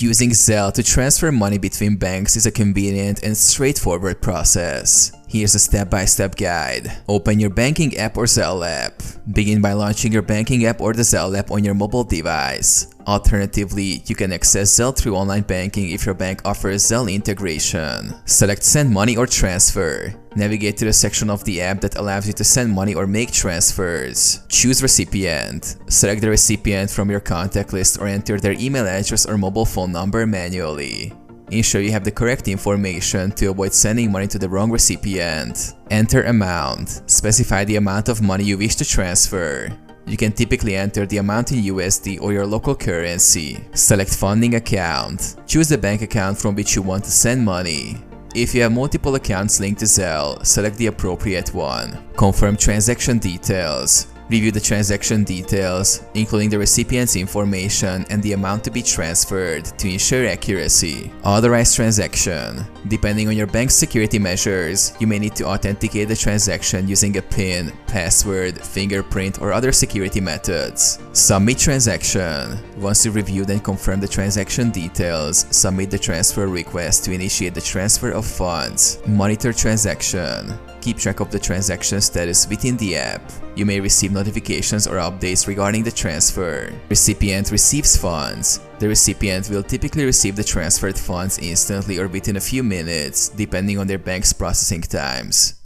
Using Zelle to transfer money between banks is a convenient and straightforward process. Here's a step-by-step guide. Open your banking app or Zelle app. Begin by launching your banking app or the Zelle app on your mobile device. Alternatively, you can access Zelle through online banking if your bank offers Zelle integration. Select Send Money or Transfer. Navigate to the section of the app that allows you to send money or make transfers. Choose Recipient. Select the recipient from your contact list or enter their email address or mobile phone number manually. Ensure you have the correct information to avoid sending money to the wrong recipient. Enter amount. Specify the amount of money you wish to transfer. You can typically enter the amount in USD or your local currency. Select funding account. Choose the bank account from which you want to send money. If you have multiple accounts linked to Zelle, select the appropriate one. Confirm transaction details. Review the transaction details, including the recipient's information and the amount to be transferred to ensure accuracy. Authorize transaction. Depending on your bank's security measures, you may need to authenticate the transaction using a PIN, password, fingerprint, or other security methods. Submit transaction. Once you reviewed and confirmed the transaction details, submit the transfer request to initiate the transfer of funds. Monitor transaction. Keep track of the transaction status within the app. You may receive notifications or updates regarding the transfer. Recipient receives funds. The recipient will typically receive the transferred funds instantly or within a few minutes, depending on their bank's processing times.